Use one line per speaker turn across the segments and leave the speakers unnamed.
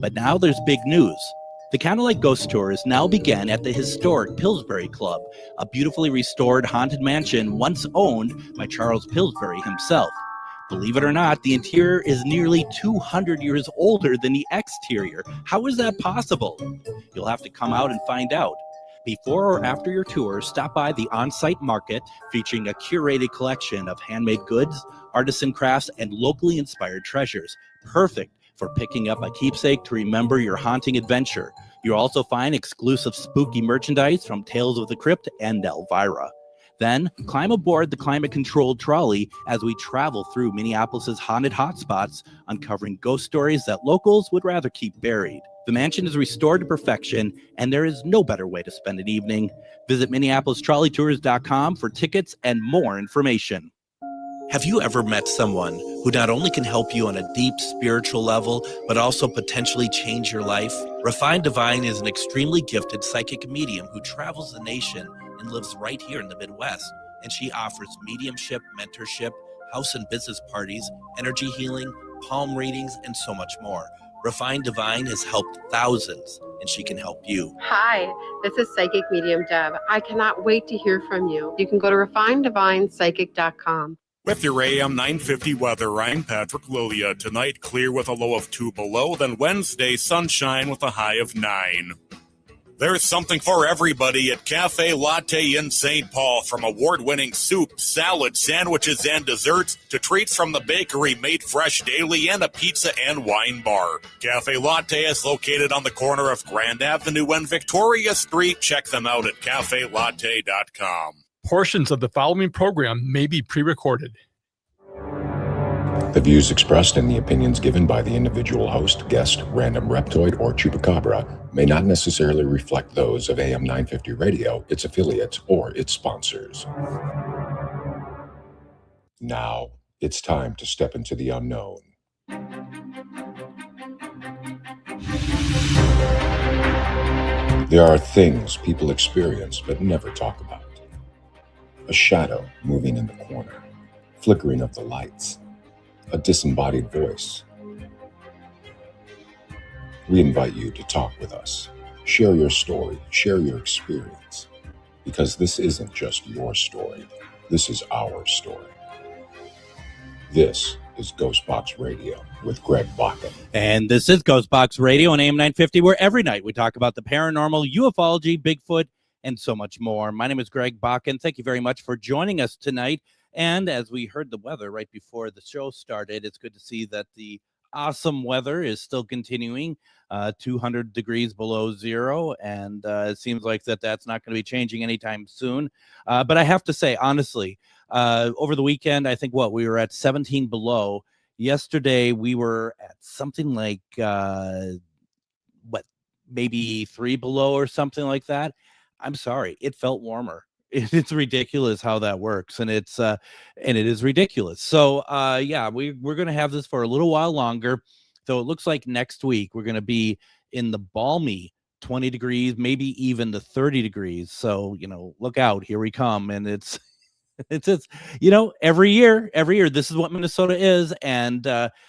But now there's big news. The Candlelight Ghost Tours now begin at the historic Pillsbury Club, a beautifully restored haunted mansion once owned by Charles Pillsbury himself. Believe it or not, the interior is nearly 200 years older than the exterior. How is that possible? You'll have to come out and find out. Before or after your tour, stop by the on-site market featuring a curated collection of handmade goods, artisan crafts, and locally inspired treasures. Perfect for picking up a keepsake to remember your haunting adventure. You'll also find exclusive spooky merchandise from Tales of the Crypt and Elvira. Then climb aboard the climate-controlled trolley as we travel through Minneapolis's haunted hotspots, uncovering ghost stories that locals would rather keep buried. The mansion is restored to perfection, and there is no better way to spend an evening. Visit MinneapolisTrolleyTours.com for tickets and more information. Have you ever met someone who not only can help you on a deep spiritual level, but also potentially change your life? Refined Divine is an extremely gifted psychic medium who travels the nation and lives right here in the Midwest. And she offers mediumship, mentorship, house and business parties, energy healing, palm readings, and so much more. Refined Divine has helped thousands, and she can help you.
Hi, this is Psychic Medium Deb. I cannot wait to hear from you. You can go to refineddivinepsychic.com.
With your AM 950 weather, I'm Patrick Lilia. Tonight, clear with a low of 2 below. Then Wednesday, sunshine with a high of 9. There's something for everybody at Cafe Latte in St. Paul. From award-winning soup, salad, sandwiches, and desserts to treats from the bakery made fresh daily and a pizza and wine bar. Cafe Latte is located on the corner of Grand Avenue and Victoria Street. Check them out at cafelatte.com.
Portions of the following program may be pre-recorded.
The views expressed and the opinions given by the individual host, guest, random reptoid, or chupacabra may not necessarily reflect those of AM 950 Radio, its affiliates, or its sponsors. Now, it's time to step into the unknown. There are things people experience but never talk about. A shadow moving in the corner, flickering of the lights, a disembodied voice. We invite you to talk with us, share your story, share your experience, because this isn't just your story, this is our story. This is GhostBox Radio with Greg Bakun.
And this is GhostBox Radio on AM 950, where every night we talk about the paranormal, ufology, Bigfoot, and so much more. My name is Greg Bakun. Thank you very much for joining us tonight. And as we heard the weather right before the show started, it's good to see that the awesome weather is still continuing, 200 degrees below zero. And it seems like that's not going to be changing anytime soon. But I have to say, honestly, over the weekend, I think we were at 17 below. Yesterday, we were at something like, maybe 3 below or something like that. I'm sorry, it felt warmer. It's ridiculous how that works, and it is ridiculous. So we're gonna have this for a little while longer. So it looks like next week we're gonna be in the balmy 20 degrees, maybe even the 30 degrees. So look out, here we come. And it's every year this is what Minnesota is. And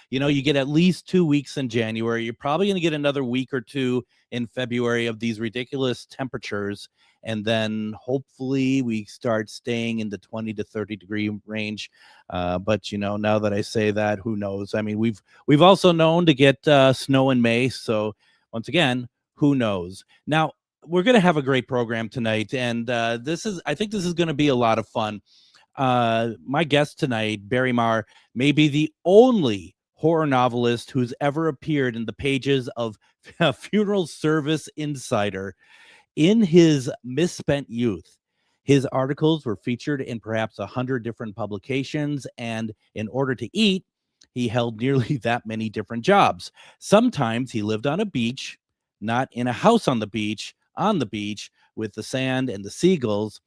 you get at least 2 weeks in January. You're probably gonna get another week or two in February of these ridiculous temperatures. And then hopefully we start staying in the 20 to 30 degree range. But now that I say that, who knows? I mean, we've also known to get snow in May. So once again, who knows? Now we're going to have a great program tonight. And I think this is going to be a lot of fun. My guest tonight, Barry Maher, may be the only horror novelist who's ever appeared in the pages of Funeral Service Insider. In his misspent youth, his articles were featured in perhaps 100 different publications, and in order to eat, he held nearly that many different jobs. Sometimes he lived on a beach, not in a house on the beach with the sand and the seagulls.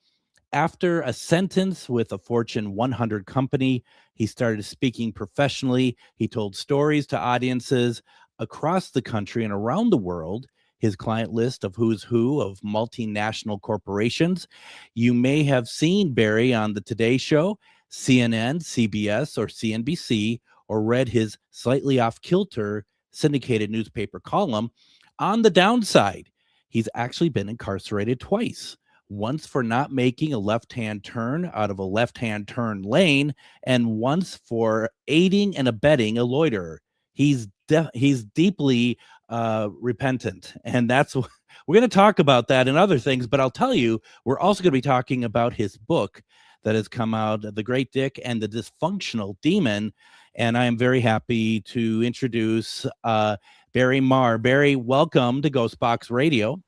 After a sentence with a Fortune 100 company, he started speaking professionally. He told stories to audiences across the country and around the world. His client list of who's who of multinational corporations. You may have seen Barry on the Today Show, CNN, CBS, or CNBC, or read his slightly off-kilter syndicated newspaper column. On the downside, he's actually been incarcerated twice. Once for not making a left-hand turn out of a left-hand turn lane, and once for aiding and abetting a loiterer. He's deeply repentant, and that's we're going to talk about that and other things. But I'll tell you, we're also going to be talking about his book that has come out, The Great Dick and the Dysfunctional Demon. And I am very happy to introduce Barry Maher. Barry, welcome to GhostBox Radio.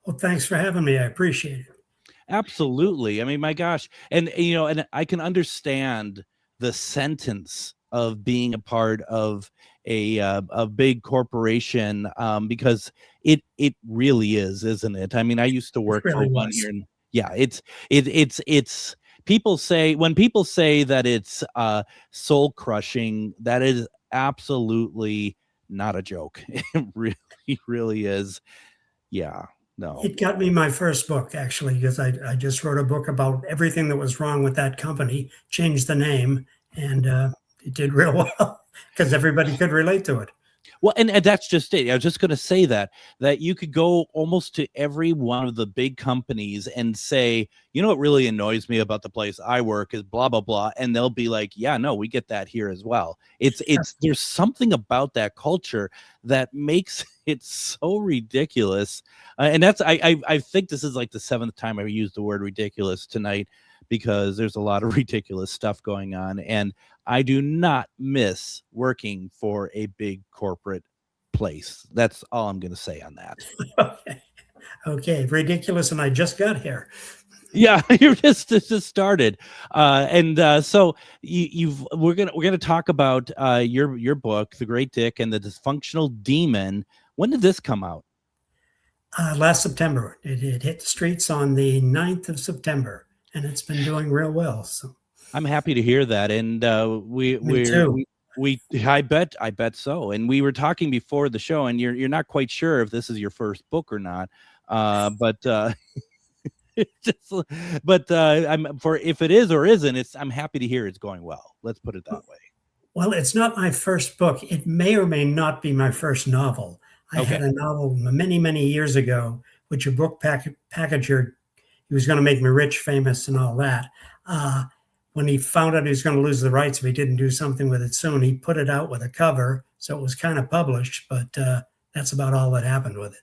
Well, thanks for having me. I appreciate it.
Absolutely. I mean, my gosh. And, you know, and I can understand the sentence of being a part of a big corporation because it really is, isn't it? I mean, I used to work for one here. And yeah, it's people say, when people say that it's soul crushing, that is absolutely not a joke. It really is. Yeah. No.
It got me my first book, actually, because I just wrote a book about everything that was wrong with that company, changed the name, and it did real well because everybody could relate to it.
Well, and that's just it. I was just going to say that you could go almost to every one of the big companies and say, you know, what really annoys me about the place I work is blah, blah, blah. And they'll be like, yeah, no, we get that here as well. There's something about that culture that makes it so ridiculous. And that's, I think this is like the 7th time I used the word ridiculous tonight, because there's a lot of ridiculous stuff going on. And I do not miss working for a big corporate place. That's all I'm going to say on that.
Okay. Ridiculous. And I just got here.
Yeah, you're just started. So we're going to talk about your book, The Great Dick and the Dysfunctional Demon. When did this come out?
Last September. It hit the streets on the 9th of September. And it's been doing real well. So
I'm happy to hear that. And I bet so. And we were talking before the show, and you're not quite sure if this is your first book or not. But if it is or isn't, I'm happy to hear it's going well. Let's put it that way. Well,
it's not my first book. It may or may not be my first novel. I had a novel many, many years ago, which a book packager, he was going to make me rich, famous, and all that. When he found out he was going to lose the rights if he didn't do something with it soon, he put it out with a cover, so it was kind of published, but that's about all that happened with it.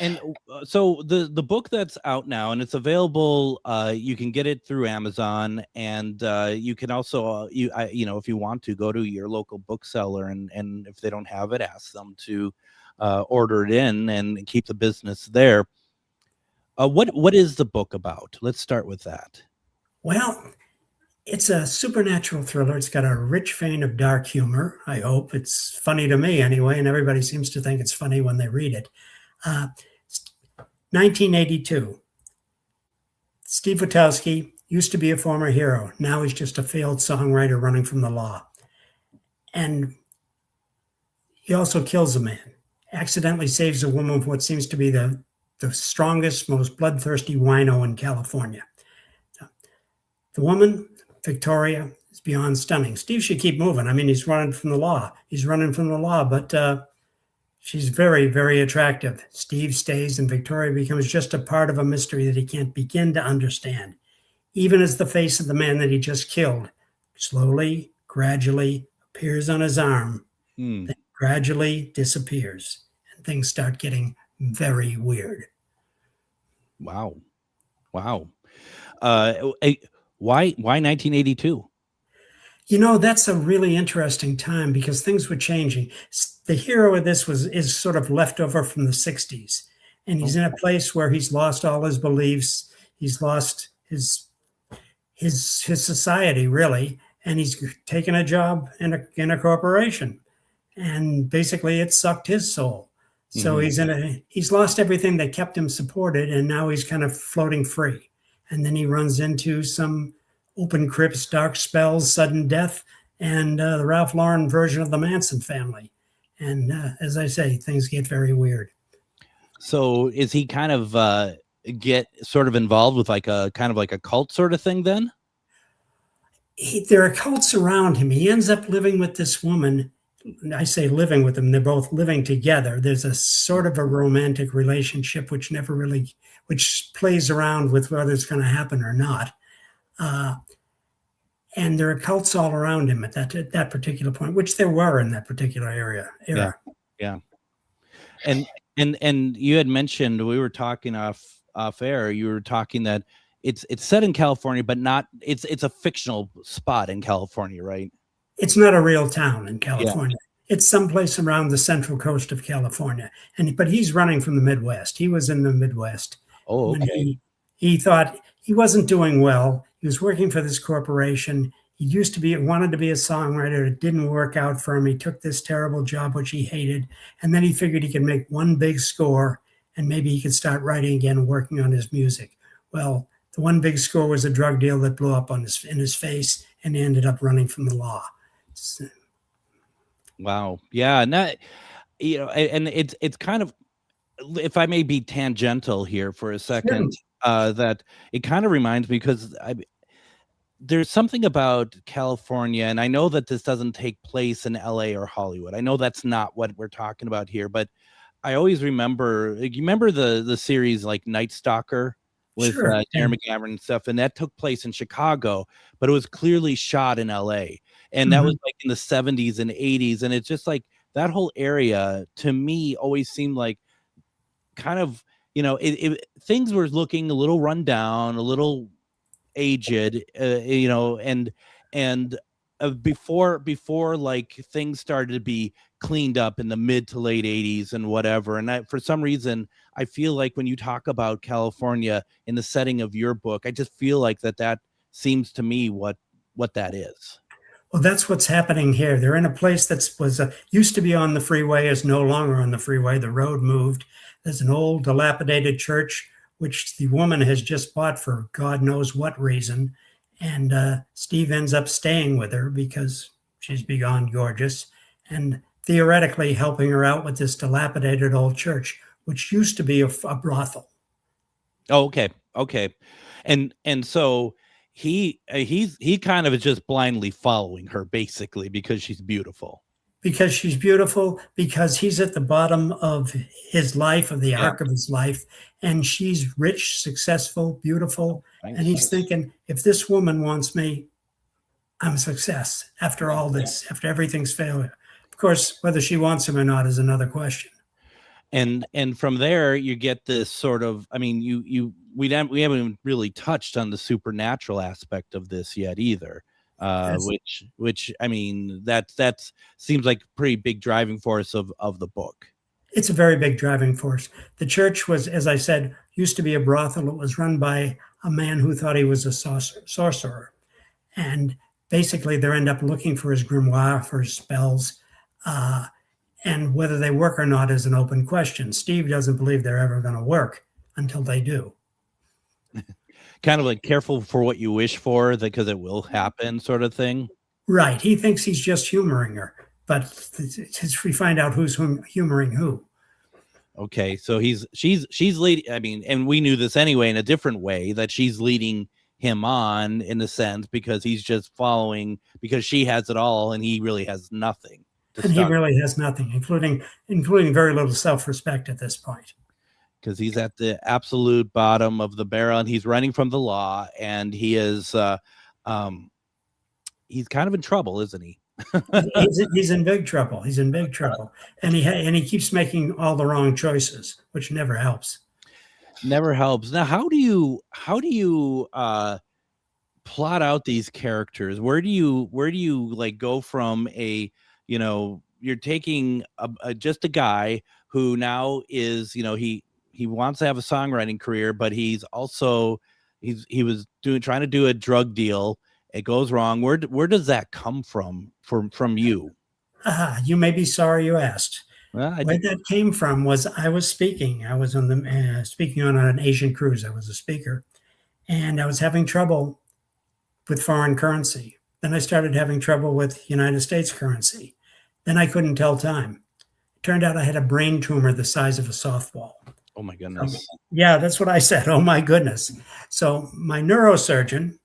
And so the book that's out now, and it's available, you can get it through Amazon, and you can also, if you want to, go to your local bookseller, and if they don't have it, ask them to order it in and keep the business there. What is the book about? Let's start with that.
Well, it's a supernatural thriller. It's got a rich vein of dark humor. I hope it's funny to me anyway, and everybody seems to think it's funny when they read it. 1982. Steve Witowski used to be a former hero. Now he's just a failed songwriter running from the law. And he also kills a man. Accidentally saves a woman from what seems to be the strongest, most bloodthirsty wino in California. The woman, Victoria, is beyond stunning. Steve should keep moving. I mean, he's running from the law, but she's very, very attractive. Steve stays, and Victoria becomes just a part of a mystery that he can't begin to understand, even as the face of the man that he just killed slowly, gradually appears on his arm, then gradually disappears, and things start getting very weird.
Wow. Why 1982?
You know, that's a really interesting time because things were changing. The hero of this is sort of left over from the 60s, and he's in a place where he's lost all his beliefs. He's lost his society, really, and he's taken a job in a corporation, and basically it sucked his soul. So he's lost everything that kept him supported, and now he's kind of floating free. And then he runs into some open crypts, dark spells, sudden death, and the Ralph Lauren version of the Manson family. And as I say, things get very weird.
So is he kind of get sort of involved with like a kind of like a cult sort of thing then?
There are cults around him. He ends up living with this woman I say living with them, they're both living together. There's a sort of a romantic relationship which plays around with whether it's going to happen or not. And there are cults all around him at that particular point, which there were in that particular era.
Yeah. And you had mentioned, we were talking off air, you were talking that it's set in California, but not, it's a fictional spot in California, right?
It's not a real town in California. Yeah. It's someplace around the central coast of California. But he's running from the Midwest. He was in the Midwest.
Oh, okay.
He thought he wasn't doing well. He was working for this corporation. He wanted to be a songwriter. It didn't work out for him. He took this terrible job, which he hated. And then he figured he could make one big score and maybe he could start writing again and working on his music. Well, the one big score was a drug deal that blew up in his face, and he ended up running from the law. So,
wow. Yeah. And that, and it's kind of, if I may be tangential here for a second, that it kind of reminds me, because there's something about California, and I know that this doesn't take place in LA or Hollywood. I know that's not what we're talking about here, but I always remember, you remember the series like Night Stalker with Darren McGavran and stuff, and that took place in Chicago, but it was clearly shot in LA. And that was like in the 70s and 80s. And it's just like that whole area to me always seemed like kind of, things were looking a little run down, a little aged, and before like things started to be cleaned up in the mid to late 80s and whatever. And for some reason, I feel like when you talk about California in the setting of your book, I just feel like that seems to me what that is.
Well, that's what's happening here. They're in a place that used to be on the freeway, is no longer on the freeway. The road moved. There's an old dilapidated church, which the woman has just bought for God knows what reason. And Steve ends up staying with her because she's beyond gorgeous, and theoretically helping her out with this dilapidated old church, which used to be a brothel.
Oh, okay. And so he kind of is just blindly following her, basically, because she's beautiful.
Because she's beautiful, because he's at the bottom of his life, of the arc of his life, and she's rich, successful, beautiful. Nice. And he's thinking, if this woman wants me, I'm a success. After all this, after everything's failure. Of course, whether she wants him or not is another question.
And from there, you get this sort of, I mean, we haven't really touched on the supernatural aspect of this yet either. Which I mean, that seems like a pretty big driving force of the book.
It's a very big driving force. The church was, as I said, used to be a brothel. It was run by a man who thought he was a sorcerer. And basically they end up looking for his grimoire, for his spells. And whether they work or not is an open question. Steve doesn't believe they're ever going to work until they do.
Kind of like careful for what you wish for, because it will happen, sort of thing.
Right. He thinks he's just humoring her, but we find out who's humoring who.
Okay, so she's leading. I mean, and we knew this anyway in a different way, that she's leading him on in a sense, because he's just following, because she has it all and he really has nothing.
And he really has nothing, including very little self-respect at this point.
Because he's at the absolute bottom of the barrel, and he's running from the law, and he is he's kind of in trouble, isn't he?
he's in big trouble. He's in big trouble, and he keeps making all the wrong choices, which never helps.
Never helps. Now, how do you plot out these characters? Where do you like go from a, you're taking just a guy who now is, he wants to have a songwriting career, but he's also he was trying to do a drug deal. It goes wrong. Where does that come from you?
You may be sorry you asked. Well, where that came from was I was speaking. I was on speaking on an Asian cruise. I was a speaker, and I was having trouble with foreign currency. Then I started having trouble with United States currency. Then I couldn't tell time. It turned out I had a brain tumor the size of a softball.
Oh my goodness.
Yeah, that's what I said. Oh my goodness. So my neurosurgeon,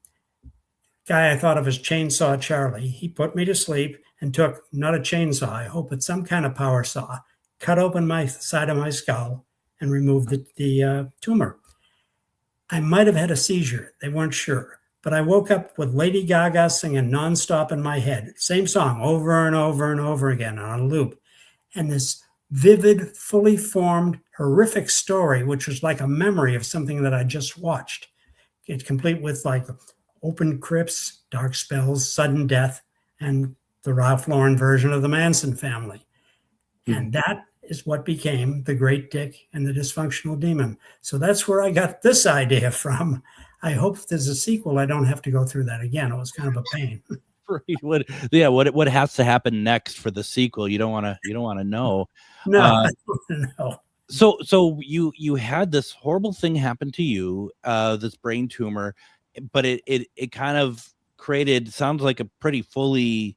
guy I thought of as Chainsaw Charlie, he put me to sleep and took not a chainsaw, I hope, but some kind of power saw, cut open my side of my skull and removed the tumor. I might have had a seizure. They weren't sure. But I woke up with Lady Gaga singing nonstop in my head. Same song over and over and over again on a loop. And this vivid, fully formed, horrific story, which was like a memory of something that I just watched. It's complete with like open crypts, dark spells, sudden death, and the Ralph Lauren version of the Manson family. And that is what became The Great Dick and the Dysfunctional Demon. So that's where I got this idea from. I hope if there's a sequel, I don't have to go through that again. It was kind of a pain.
What has to happen next for the sequel? You don't want to know.
No, no.
So you had this horrible thing happen to you, this brain tumor, but it kind of created, sounds like a pretty fully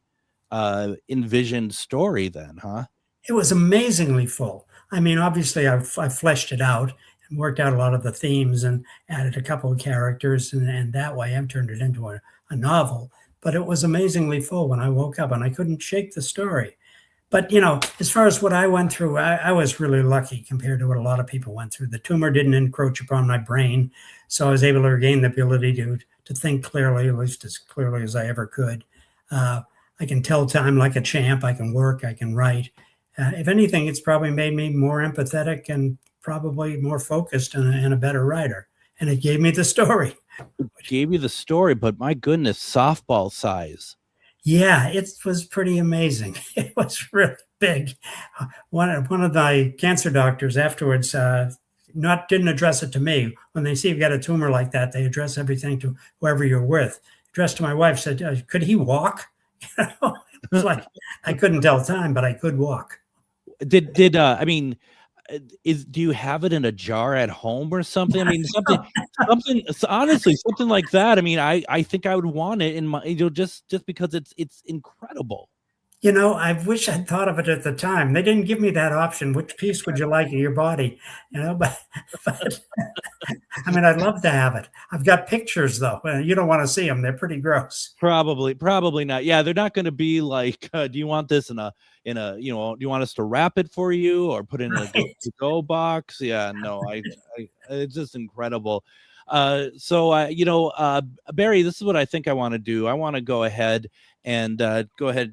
envisioned story then, huh?
It was amazingly full. I mean, obviously I fleshed it out and worked out a lot of the themes and added a couple of characters, and that way I've turned it into a novel. But it was amazingly full when I woke up, and I couldn't shake the story. But, you know, as far as what I went through, I was really lucky compared to what a lot of people went through. The tumor didn't encroach upon my brain, so I was able to regain the ability to think clearly, at least as clearly as I ever could. I can tell time like a champ. I can work. I can write. If anything, it's probably made me more empathetic and probably more focused and a better writer. And it gave me the story.
It gave you the story, but my goodness, softball size.
Yeah, it was pretty amazing. It was really big. One of my cancer doctors afterwards didn't address it to me. When they see you've got a tumor like that, they address everything to whoever you're with. Addressed to my wife, said, could he walk? It was like, I couldn't tell time, but I could walk.
Do you have it in a jar at home or something? I mean, something honestly, something like that. I mean, I think I would want it in my, just because it's incredible.
You know, I wish I'd thought of it at the time. They didn't give me that option. Which piece would you like of your body? You know, but I mean, I'd love to have it. I've got pictures though. You don't want to see them. They're pretty gross.
Probably not. Yeah, they're not going to be like, do you want this in a, do you want us to wrap it for you or put it in a to-go box? Yeah, no, it's just incredible. Barry, this is what I think I want to do. I want to go ahead and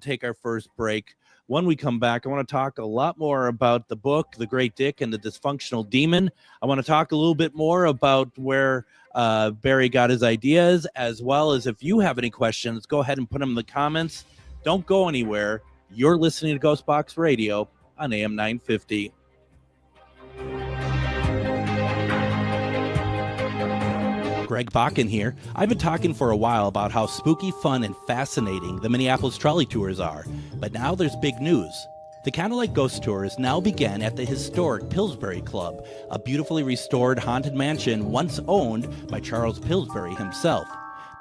take our first break. When we come back, I want to talk a lot more about the book, The Great Dick and the Dysfunctional Demon. I want to talk a little bit more about where Barry got his ideas, as well as if you have any questions, go ahead and put them in the comments. Don't go anywhere. You're listening to GhostBox Radio on AM 950. Greg Bakun here. I've been talking for a while about how spooky, fun, and fascinating the Minneapolis trolley tours are, but now there's big news. The Candlelight Ghost Tours now begin at the historic Pillsbury Club, a beautifully restored haunted mansion once owned by Charles Pillsbury himself.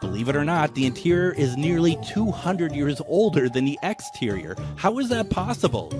Believe it or not, the interior is nearly 200 years older than the exterior. How is that possible?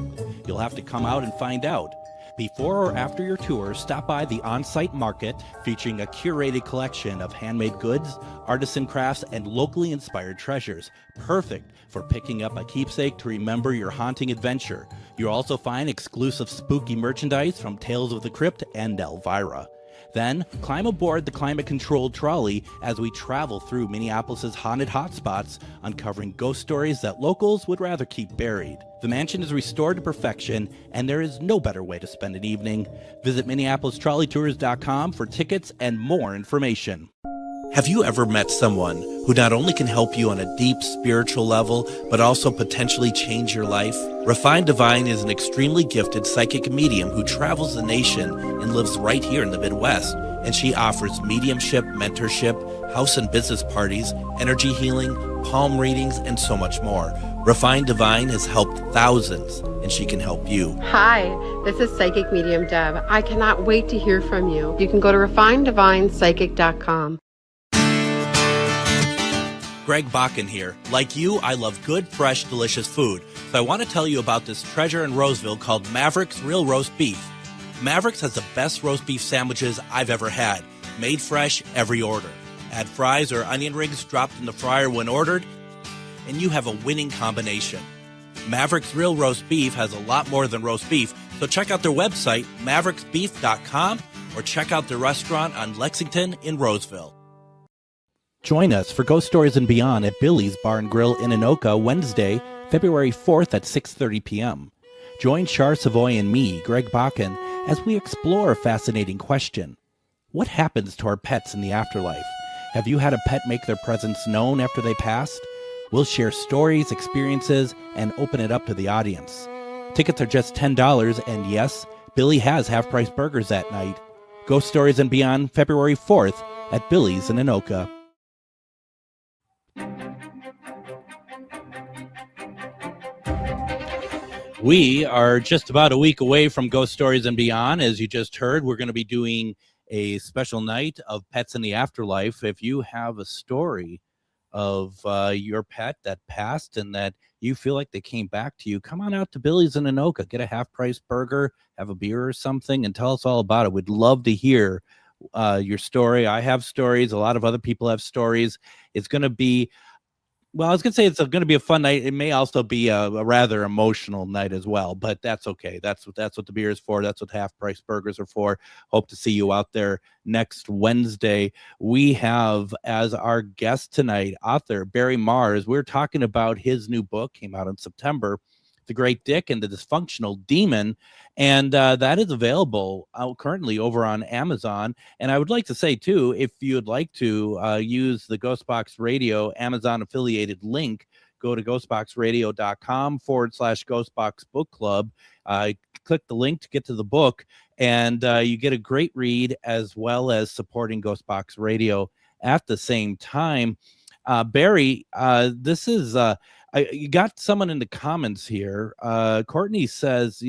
You'll have to come out and find out. Before or after your tour, stop by the on-site market featuring a curated collection of handmade goods, artisan crafts, and locally inspired treasures. Perfect for picking up a keepsake to remember your haunting adventure. You'll also find exclusive spooky merchandise from Tales of the Crypt and Elvira. Then, climb aboard the climate-controlled trolley as we travel through Minneapolis' haunted hotspots, uncovering ghost stories that locals would rather keep buried. The mansion is restored to perfection, and there is no better way to spend an evening. Visit MinneapolisTrolleyTours.com for tickets and more information. Have you ever met someone who not only can help you on a deep spiritual level, but also potentially change your life? Refined Divine is an extremely gifted psychic medium who travels the nation and lives right here in the Midwest. And she offers mediumship, mentorship, house and business parties, energy healing, palm readings, and so much more. Refined Divine has helped thousands, and she can help you.
Hi, this is Psychic Medium Deb. I cannot wait to hear from you. You can go to refineddivinepsychic.com.
Greg Bakun here. Like you, I love good, fresh, delicious food. So I want to tell you about this treasure in Roseville called Maverick's Real Roast Beef. Maverick's has the best roast beef sandwiches I've ever had. Made fresh every order. Add fries or onion rings dropped in the fryer when ordered, and you have a winning combination. Maverick's Real Roast Beef has a lot more than roast beef, so check out their website, mavericksbeef.com, or check out their restaurant on Lexington in Roseville. Join us for Ghost Stories and Beyond at Billy's Bar and Grill in Anoka, Wednesday, February 4th at 6:30 p.m. Join Char Savoy and me, Greg Bakun, as we explore a fascinating question. What happens to our pets in the afterlife? Have you had a pet make their presence known after they passed? We'll share stories, experiences, and open it up to the audience. Tickets are just $10, and yes, Billy has half-price burgers that night. Ghost Stories and Beyond, February 4th at Billy's in Anoka. We are just about a week away from Ghost Stories and Beyond. As you just heard, we're going to be doing a special night of Pets in the Afterlife. If you have a story of your pet that passed and that you feel like they came back to you, come on out to Billy's in Anoka, get a half-price burger, have a beer or something, and tell us all about it. We'd love to hear your story. I have stories. A lot of other people have stories. It's going to be, well, I was going to say it's going to be a fun night. It may also be a rather emotional night as well, but that's okay. That's what the beer is for. That's what half-price burgers are for. Hope to see you out there next Wednesday. We have as our guest tonight, author Barry Maher. We're talking about his new book, came out in September, The Great Dick and the Dysfunctional Demon, and that is available currently over on Amazon. And I would like to say, too, if you'd like to use the GhostBox Radio Amazon affiliated link, go to ghostboxradio.com/GhostBox Book Club. Click the link to get to the book, and you get a great read as well as supporting GhostBox Radio at the same time. Barry, this is... you got someone in the comments here. Courtney says,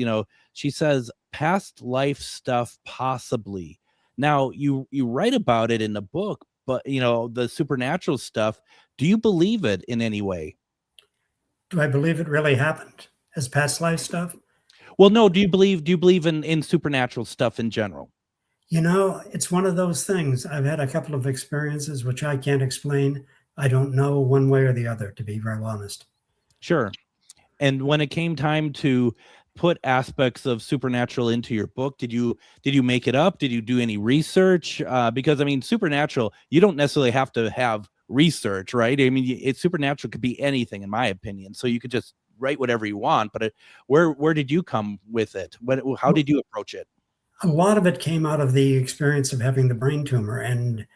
she says past life stuff possibly. Now you write about it in the book, but the supernatural stuff. Do you believe it in any way?
Do I believe it really happened as past life stuff?
Well, no. Do you believe in supernatural stuff in general?
It's one of those things. I've had a couple of experiences which I can't explain. I don't know one way or the other, to be very honest.
Sure. And when it came time to put aspects of supernatural into your book, did you make it up? Did you do any research? Because supernatural, you don't necessarily have to have research, right? It's supernatural could be anything, in my opinion. So you could just write whatever you want. But where did you come with it? How did you approach it?
A lot of it came out of the experience of having the brain tumor and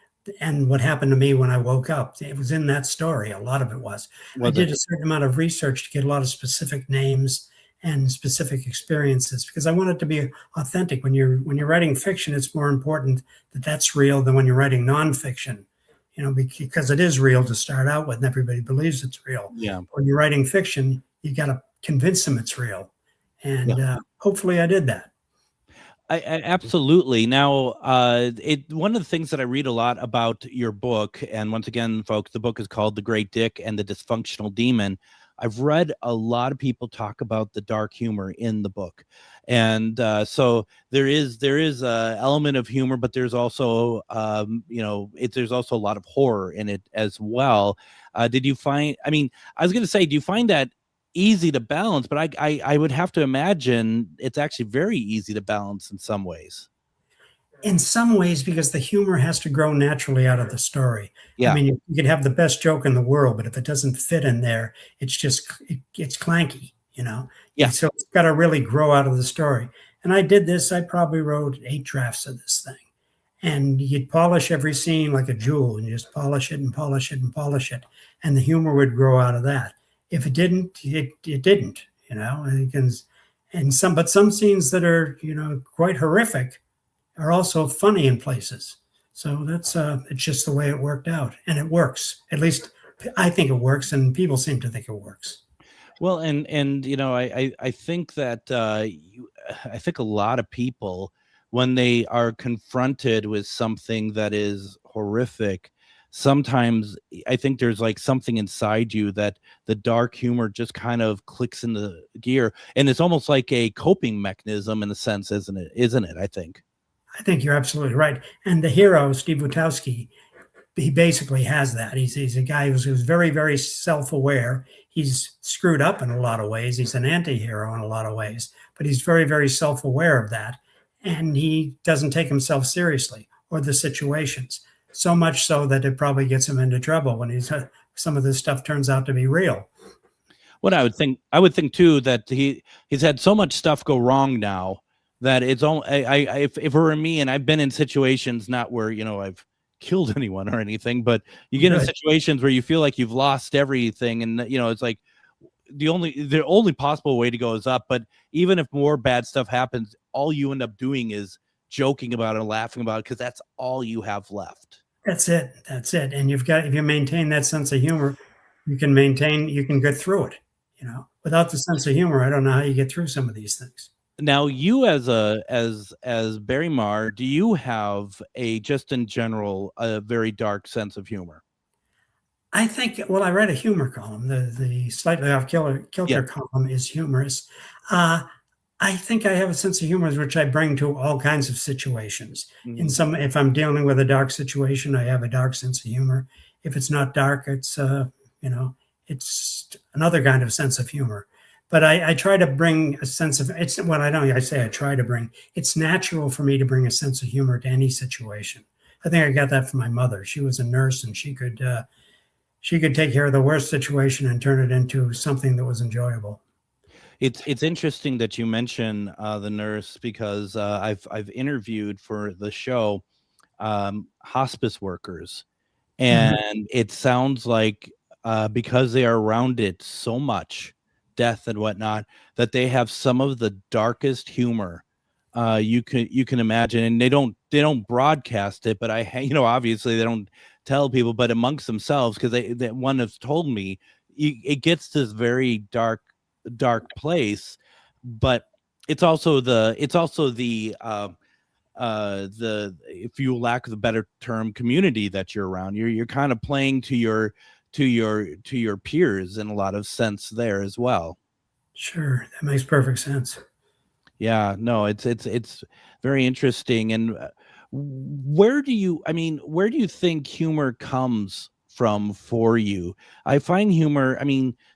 what happened to me when I woke up. It was in that story. A lot of it was. I did a certain amount of research to get a lot of specific names and specific experiences because I want it to be authentic. When you're writing fiction, it's more important that that's real than when you're writing nonfiction, because it is real to start out with and everybody believes it's real.
Yeah. When
you're writing fiction, you got to convince them it's real. And hopefully I did that.
I absolutely. Now, one of the things that I read a lot about your book, and once again, folks, the book is called The Great Dick and the Dysfunctional Demon. I've read a lot of people talk about the dark humor in the book, and so there is a element of humor, but there's also there's also a lot of horror in it as well. Did you find? I was going to say, do you find that easy to balance? But I would have to imagine it's actually very easy to balance in some ways.
In some ways, because the humor has to grow naturally out of the story.
Yeah.
You could have the best joke in the world, but if it doesn't fit in there, it's clanky,
Yeah.
So it's got to really grow out of the story. And I did this. I probably wrote 8 drafts of this thing. And you'd polish every scene like a jewel, and you just polish it and polish it and polish it. And the humor would grow out of that. If it didn't, it didn't, and some scenes that are, quite horrific are also funny in places. So that's, it's just the way it worked out, and it works. At least I think it works, and people seem to think it works.
Well, and I think that I think a lot of people, when they are confronted with something that is horrific, sometimes I think there's like something inside you that the dark humor just kind of clicks in the gear, and it's almost like a coping mechanism in a sense, isn't it? I think
you're absolutely right. And the hero, Steve Witowski, he basically has that. He's a guy who's very, very self-aware. He's screwed up in a lot of ways. He's an anti-hero in a lot of ways, but he's very, very self-aware of that. And he doesn't take himself seriously or the situations, so much so that it probably gets him into trouble when some of this stuff turns out to be real.
What I would think too, that he's had so much stuff go wrong now that it's only, if it were me, and I've been in situations not where, I've killed anyone or anything, but you get in situations where you feel like you've lost everything, and it's like the only possible way to go is up. But even if more bad stuff happens, all you end up doing is joking about it and laughing about it, because that's all you have left.
That's it. And if you maintain that sense of humor, you can get through it. Without the sense of humor, I don't know how you get through some of these things.
Now, you as Barry Maher, do you have just in general a very dark sense of humor?
I think, I read a humor column. The slightly off kilter column is humorous. I think I have a sense of humor which I bring to all kinds of situations. Mm-hmm. If I'm dealing with a dark situation, I have a dark sense of humor. If it's not dark, it's it's another kind of sense of humor. But I try to bring a sense of it's natural for me to bring a sense of humor to any situation. I think I got that from my mother. She was a nurse, and she could take care of the worst situation and turn it into something that was enjoyable.
It's interesting that you mention the nurse, because I've interviewed for the show hospice workers, and it sounds like because they are around it so much, death and whatnot, that they have some of the darkest humor you can imagine. And they don't broadcast it, but obviously they don't tell people, but amongst themselves, because one has told me it gets this very dark place, but it's also the if you lack of a better term, community that you're around. You're kind of playing to your peers in a lot of sense there as well.
Sure, that makes perfect sense.
Yeah, no, it's very interesting. And where do you think humor comes from for you? I find humor,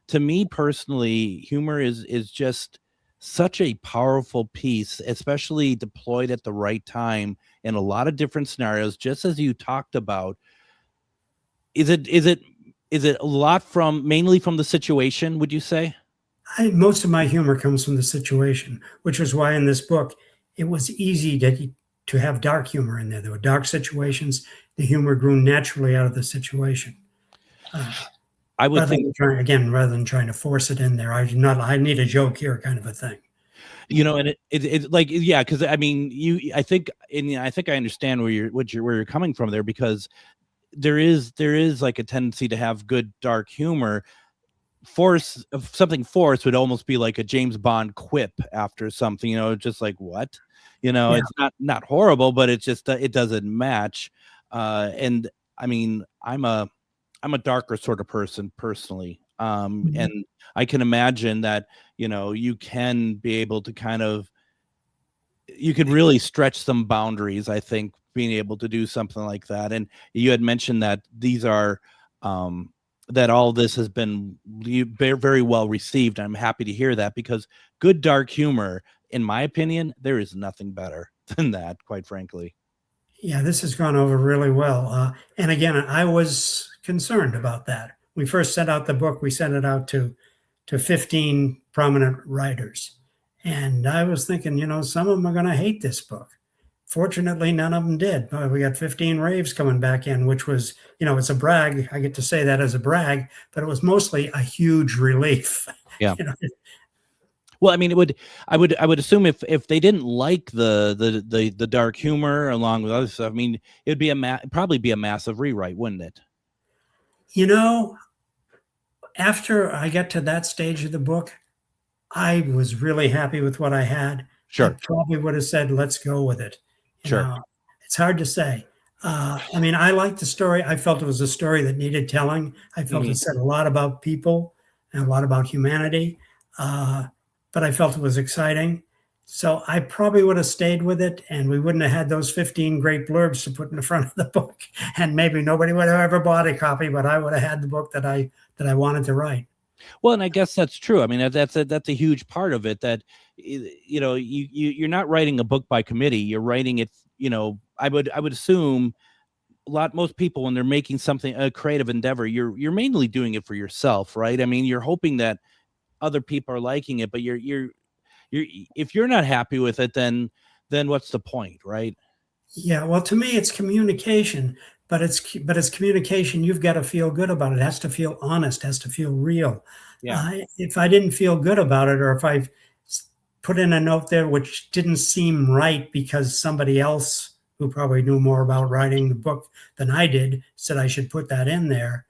to me personally, humor is just such a powerful piece, especially deployed at the right time in a lot of different scenarios, just as you talked about. Is it a lot mainly from the situation, would you say?
Most of my humor comes from the situation, which is why in this book, it was easy to have dark humor in there. There were dark situations. The humor grew naturally out of the situation.
I would think,
rather than trying to force it in there, I need a joke here kind of a thing.
And it's like, yeah, because I think I understand where you're coming from there, because there is like a tendency to have good dark humor. Something forced would almost be like a James Bond quip after something, just like what, It's not horrible, but it's just it doesn't match. And I'm a darker sort of person personally, and I can imagine that you can be able to you could really stretch some boundaries, I think, being able to do something like that. And you had mentioned that these are that all this has been very, very well received. I'm happy to hear that, because good dark humor, in my opinion, there is nothing better than that, quite frankly.
Yeah, this has gone over really well. And again, I was concerned about that. We first sent out the book. We sent it out to 15 prominent writers. And I was thinking, some of them are going to hate this book. Fortunately, none of them did. We got 15 raves coming back in, which was, it's a brag. I get to say that as a brag, but it was mostly a huge relief.
Yeah. Well, I would assume if they didn't like the dark humor along with other stuff, it'd be probably be a massive rewrite, wouldn't it?
After I got to that stage of the book, I was really happy with what I had.
Sure.
I probably would have said, let's go with it.
Sure.
It's hard to say. I liked the story. I felt it was a story that needed telling. I felt it said a lot about people and a lot about humanity. But I felt it was exciting. So I probably would have stayed with it, and we wouldn't have had those 15 great blurbs to put in the front of the book. And maybe nobody would have ever bought a copy, but I would have had the book that I wanted to write.
Well, and I guess that's true. I mean, that's a huge part of it, that you're not writing a book by committee. You're writing it, I would assume most people, when they're making something, a creative endeavor, you're mainly doing it for yourself, right? I mean, you're hoping that other people are liking it, but you're if you're not happy with it, then what's the point, right?
Yeah, well, to me, it's communication, but it's communication. You've got to feel good about it. It has to feel honest, has to feel real.
Yeah.
If I didn't feel good about it, or if I put in a note there which didn't seem right because somebody else who probably knew more about writing the book than I did said I should put that in there,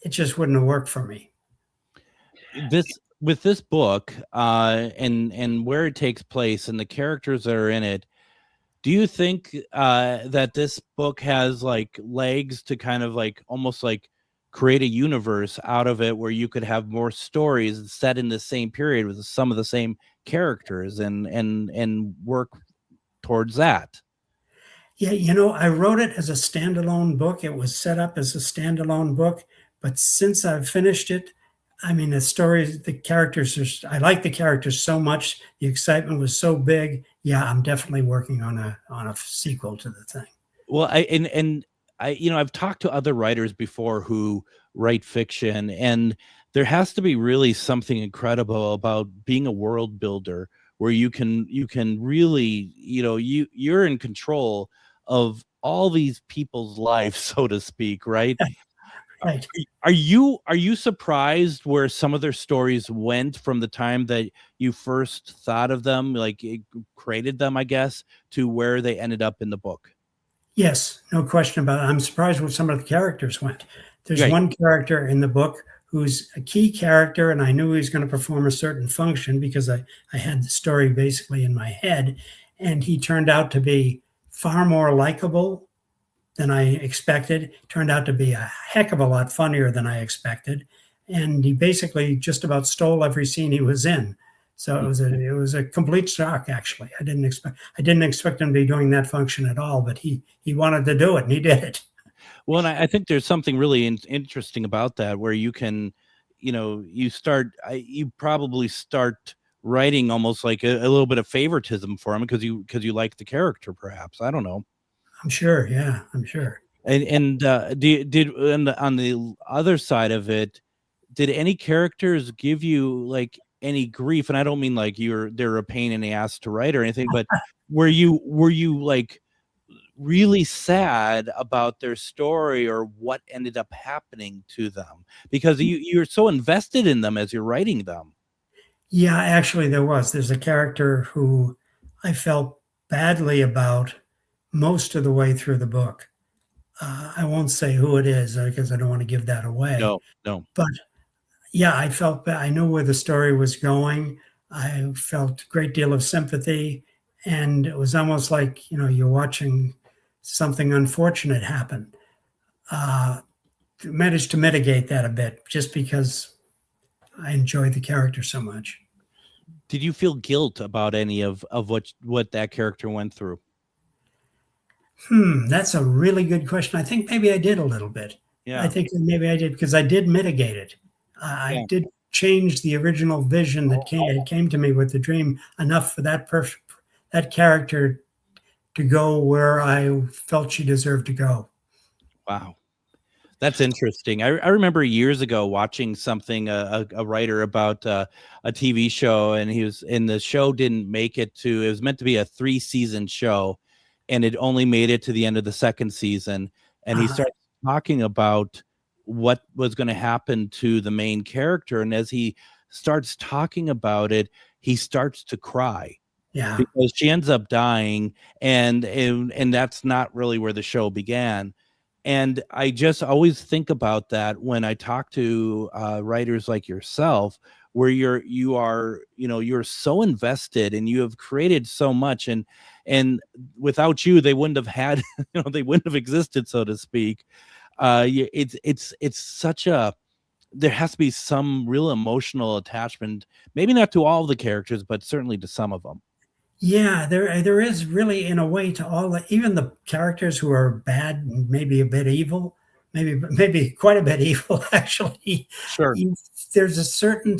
it just wouldn't have worked for me.
With this book, and where it takes place and the characters that are in it, do you think that this book has like legs to kind of like almost like create a universe out of it, where you could have more stories set in the same period with some of the same characters and work towards that?
Yeah, I wrote it as a standalone book. It was set up as a standalone book, but since I've finished it, I mean, the stories, the characters, I like the characters so much. The excitement was so big. Yeah, I'm definitely working on a sequel to the thing.
Well, I've talked to other writers before who write fiction, and there has to be really something incredible about being a world builder, where you can really, you're in control of all these people's lives, so to speak, right?
Right.
Are you surprised where some of their stories went from the time that you first thought of them, like created them, I guess, to where they ended up in the book?
Yes, no question about it. I'm surprised where some of the characters went. There's
Right.
one character in the book who's a key character, and I knew he was going to perform a certain function because I had the story basically in my head, and he turned out to be far more likable than I expected. Turned out to be a heck of a lot funnier than I expected, and he basically just about stole every scene he was in. So it was a complete shock. Actually, I didn't expect him to be doing that function at all, but he wanted to do it, and he did it.
Well, and I think there's something really interesting about that, where you can, you probably start writing almost like a little bit of favoritism for him because you like the character, perhaps. I don't know.
I'm sure. Yeah, I'm sure.
And on the other side of it, did any characters give you like any grief? And I don't mean like they're a pain in the ass to write or anything, but were you like really sad about their story or what ended up happening to them? Because you're so invested in them as you're writing them.
Yeah, actually, there's a character who I felt badly about most of the way through the book. I won't say who it is because I don't want to give that away.
No.
But yeah, I felt bad. I knew where the story was going. I felt a great deal of sympathy, and it was almost like, you're watching something unfortunate happen. Managed to mitigate that a bit just because I enjoyed the character so much.
Did you feel guilt about any of what that character went through?
That's a really good question. I think maybe I did a little bit.
Yeah.
I think maybe I did because I did mitigate it. I did change the original vision that came to me with the dream enough for that character to go where I felt she deserved to go.
Wow. That's interesting. I remember years ago watching something, a writer about a TV show, and the show didn't make it was meant to be a 3-season show, and it only made it to the end of the second season. And he started talking about what was going to happen to the main character. And as he starts talking about it, he starts to cry.
Yeah.
Because she ends up dying, and that's not really where the show began. And I just always think about that when I talk to writers like yourself, where you're so invested and you have created so much, and without you, they wouldn't have had, they wouldn't have existed, so to speak. It's such a there has to be some real emotional attachment, maybe not to all the characters, but certainly to some of them.
Yeah, there is really, in a way, to even the characters who are bad and maybe a bit evil, maybe quite a bit evil, actually.
Sure.
There's a certain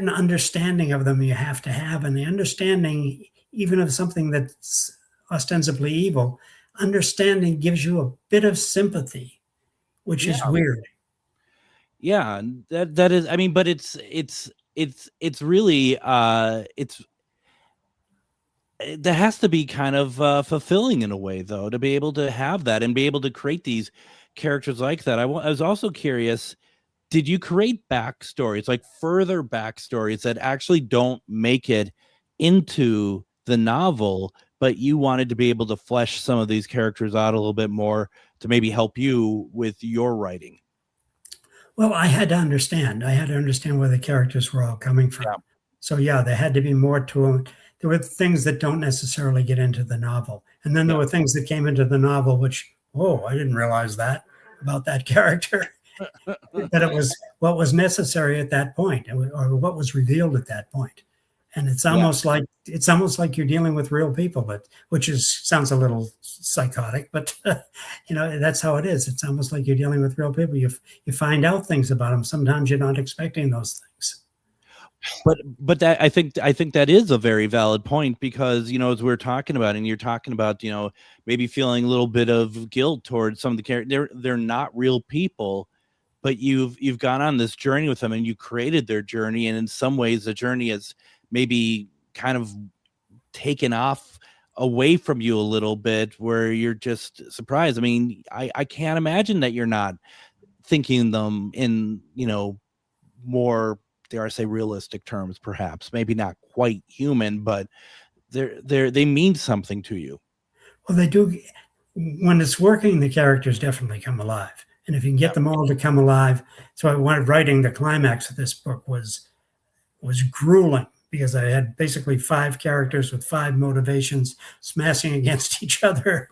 understanding of them you have to have, and the understanding, even of something that's ostensibly evil, understanding gives you a bit of sympathy, which is weird.
Yeah, that is. I mean, but it's really that has to be kind of fulfilling in a way, though, to be able to have that and be able to create these characters like that. I was also curious, did you create backstories, like further backstories that actually don't make it into the novel, but you wanted to be able to flesh some of these characters out a little bit more to maybe help you with your writing?
Well, I had to understand where the characters were all coming from.
Yeah.
So yeah, there had to be more to them. There were things that don't necessarily get into the novel. And then there were things that came into the novel, which, I didn't realize that about that character. That it was what was necessary at that point, or what was revealed at that point. And it's almost like you're dealing with real people, but sounds a little psychotic, but that's how it is. It's almost like you're dealing with real people. You find out things about them. Sometimes you're not expecting those things.
But that I think that is a very valid point, because as we're talking about, and you're talking about maybe feeling a little bit of guilt towards some of the characters. They're not real people, but you've gone on this journey with them, and you created their journey, and in some ways the journey has maybe kind of taken off away from you a little bit, where you're just surprised. I mean, I can't imagine that you're not thinking them in more, dare I say, realistic terms, perhaps. Maybe not quite human, but they mean something to you. Well,
they do. When it's working, the characters definitely come alive. And if you can get them all to come alive. So I wanted writing the climax of this book was grueling, because I had basically 5 characters with 5 motivations smashing against each other.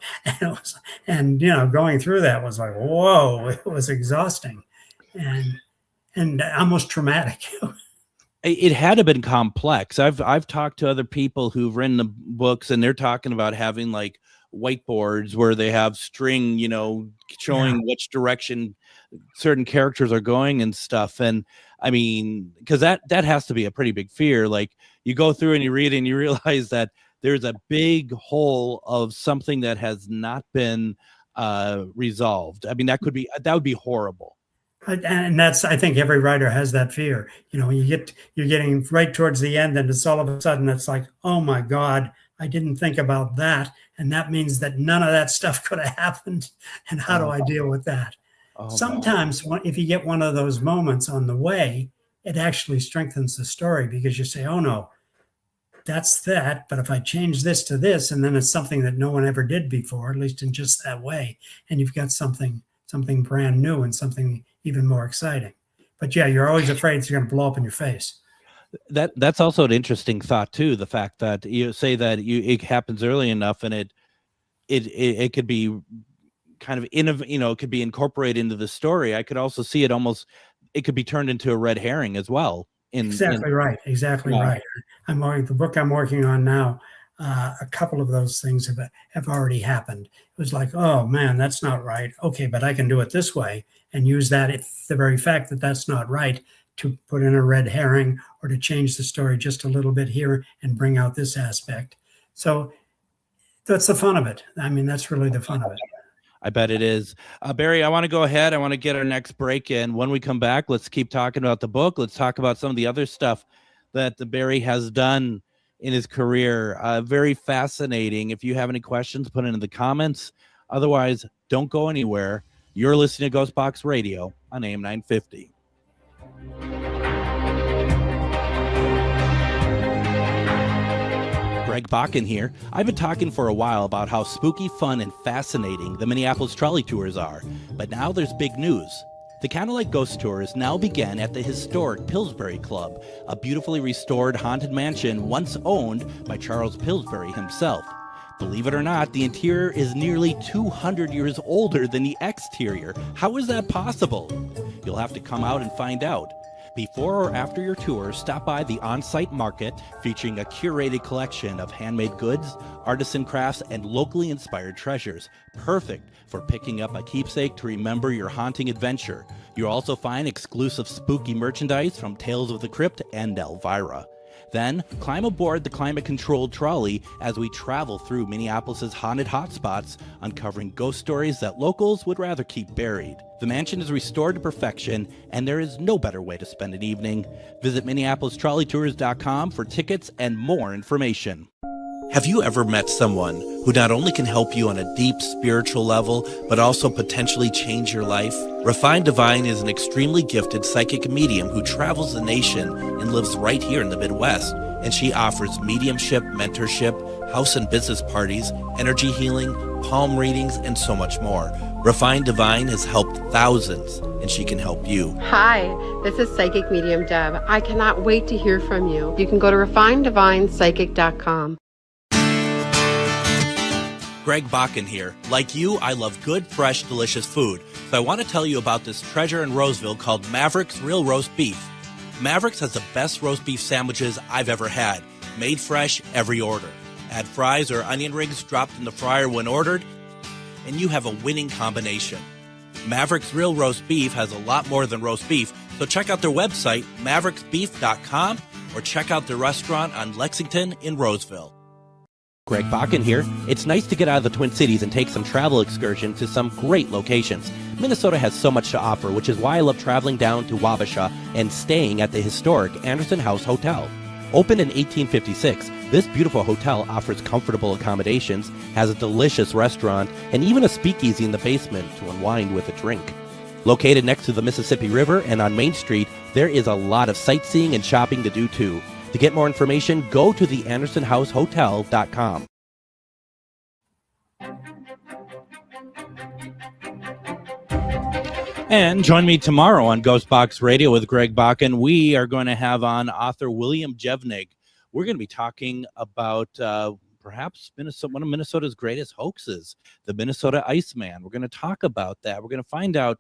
And going through that was like, whoa, it was exhausting. And almost traumatic.
It had to have been complex. I've talked to other people who've written the books, and they're talking about having like whiteboards where they have string, showing which direction certain characters are going and stuff. And I mean, because that has to be a pretty big fear. Like, you go through and you read and you realize that there's a big hole of something that has not been resolved. I mean, that would be horrible.
And I think every writer has that fear. You're getting right towards the end, and it's all of a sudden it's like, oh my God, I didn't think about that. And that means that none of that stuff could have happened. And how do I deal with that? Sometimes if you get one of those moments on the way, it actually strengthens the story, because you say, oh no, that's that. But if I change this to this, and then it's something that no one ever did before, at least in just that way, and you've got something brand new and something even more exciting. But yeah, you're always afraid it's going to blow up in your face.
That's also an interesting thought too. The fact that you say that it happens early enough, and it could be kind of it could be incorporated into the story. I could also see it could be turned into a red herring as well. Exactly
right. The book I'm working on now, a couple of those things have already happened. It was like, oh man, that's not right. Okay, but I can do it this way, and use that, if the very fact that that's not right, to put in a red herring, or to change the story just a little bit here and bring out this aspect. So that's the fun of it. I mean, that's really the fun of it.
I bet it is. Barry, I want to go ahead. I want to get our next break in. When we come back, let's keep talking about the book. Let's talk about some of the other stuff that Barry has done in his career. Very fascinating. If you have any questions, put it in the comments. Otherwise, don't go anywhere. You're listening to GhostBox Radio on AM 950. Greg Bakun here. I've been talking for a while about how spooky, fun, and fascinating the Minneapolis trolley tours are, but now there's big news. The Candlelight Ghost Tours now began at the historic Pillsbury Club, a beautifully restored haunted mansion once owned by Charles Pillsbury himself. Believe it or not, the interior is nearly 200 years older than the exterior. How is that possible? You'll have to come out and find out. Before or after your tour, stop by the on-site market featuring a curated collection of handmade goods, artisan crafts, and locally inspired treasures, perfect for picking up a keepsake to remember your haunting adventure. You'll also find exclusive spooky merchandise from Tales of the Crypt and Elvira. Then, climb aboard the climate-controlled trolley as we travel through Minneapolis' haunted hotspots, uncovering ghost stories that locals would rather keep buried. The mansion is restored to perfection, and there is no better way to spend an evening. Visit MinneapolisTrolleyTours.com for tickets and more information. Have you ever met someone who not only can help you on a deep spiritual level, but also potentially change your life? Refined Divine is an extremely gifted psychic medium who travels the nation and lives right here in the Midwest. And she offers mediumship, mentorship, house and business parties, energy healing, palm readings, and so much more. Refined Divine has helped thousands, and she can help you.
Hi, this is Psychic Medium Deb. I cannot wait to hear from you. You can go to refineddivinepsychic.com.
Greg Bakun here. Like you, I love good, fresh, delicious food. So I want to tell you about this treasure in Roseville called Maverick's Real Roast Beef. Maverick's has the best roast beef sandwiches I've ever had. Made fresh every order. Add fries or onion rings dropped in the fryer when ordered, and you have a winning combination. Maverick's Real Roast Beef has a lot more than roast beef, so check out their website, mavericksbeef.com, or check out their restaurant on Lexington in Roseville. Greg Bakun here. It's nice to get out of the Twin Cities and take some travel excursion to some great locations. Minnesota has so much to offer, which is why I love traveling down to Wabasha and staying at the historic Anderson House Hotel. Opened in 1856, this beautiful hotel offers comfortable accommodations, has a delicious restaurant, and even a speakeasy in the basement to unwind with a drink. Located next to the Mississippi River and on Main Street, there is a lot of sightseeing and shopping to do too. To get more information, go to theandersonhousehotel.com. And join me tomorrow on GhostBox Radio with Greg Bakun. We are going to have on author William Jevnig. We're going to be talking about perhaps one of Minnesota's greatest hoaxes, the Minnesota Iceman. We're going to talk about that. We're going to find out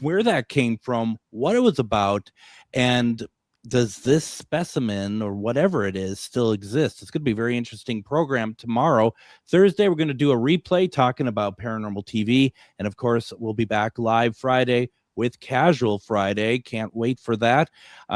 where that came from, what it was about, and does this specimen or whatever it is still exist? It's going to be a very interesting program tomorrow. Thursday, we're going to do a replay talking about paranormal TV. And of course, we'll be back live Friday with Casual Friday. Can't wait for that.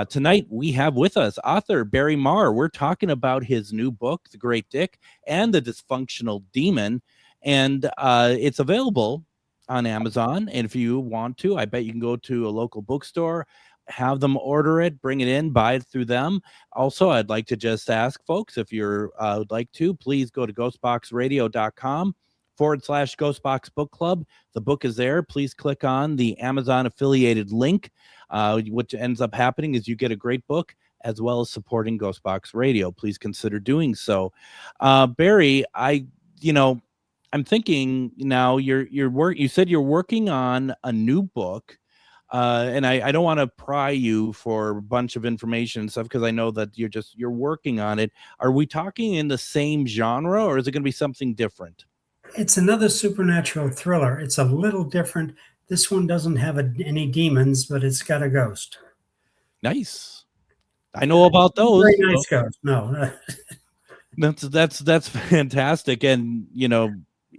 Tonight, we have with us author Barry Maher. We're talking about his new book, The Great Dick and the Dysfunctional Demon. And it's available on Amazon. And if you want to, I bet you can go to a local bookstore, have them order it, bring it in, buy it through them. Also, I'd like to just ask folks, if you're would like to, please go to ghostboxradio.com/Ghostbox Book Club. The book is there. Please click on the Amazon affiliated link. What ends up happening is you get a great book as well as supporting GhostBox Radio. Please consider doing so. Barry, I'm thinking now you said you're working on a new book. And I don't want to pry you for a bunch of information and stuff because I know that you're working on it. Are we talking in the same genre, or is it going to be something different?
It's another supernatural thriller. It's a little different. This one doesn't have any demons, but it's got a ghost.
Nice. I know about those.
Very nice ghost. No.
That's fantastic. And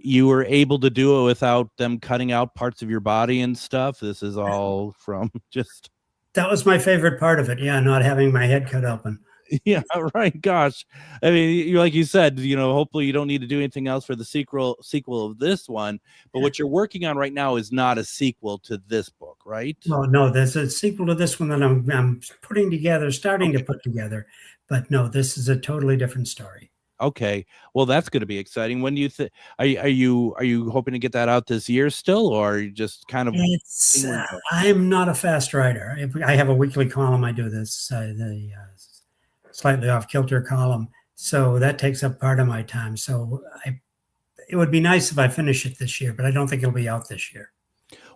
you were able to do it without them cutting out parts of your body and stuff. This is all from just...
That was my favorite part of it. Yeah, not having my head cut open.
Yeah, right. Gosh. I mean, like you said, hopefully you don't need to do anything else for the sequel of this one. But what you're working on right now is not a sequel to this book, right?
No, there's a sequel to this one that I'm putting together, starting to put together. But no, this is a totally different story.
Okay, well, that's going to be exciting. When do you think are you hoping to get that out this year still, or are you just kind of?
I'm not a fast writer. I have a weekly column. I do this the slightly off kilter column, so that takes up part of my time. So it would be nice if I finish it this year, but I don't think it'll be out this year.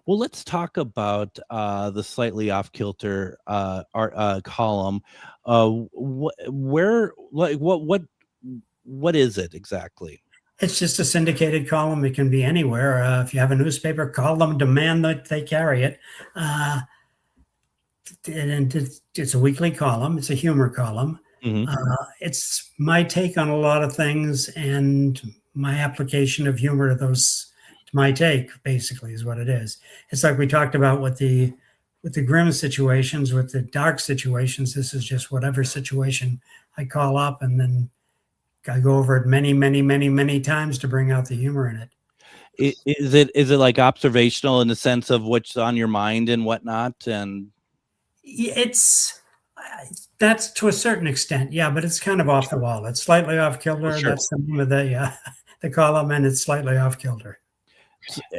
Well, let's talk about the slightly off kilter column. What is it exactly?
It's just a syndicated column. It can be anywhere. If you have a newspaper, call them, demand that they carry it. it's a weekly column. It's a humor column.
Mhm.
It's my take on a lot of things and my application of humor to my take, basically, is what it is. It's like we talked about with the grim situations, with the dark situations. This is just whatever situation I call up, and then I go over it many, many, many, many times to bring out the humor in it.
Is it like observational in the sense of what's on your mind and whatnot? And
it's that's to a certain extent, yeah, but it's kind of off the wall. It's slightly off kilter.
Sure.
That's the name of the column, and it's slightly off kilter.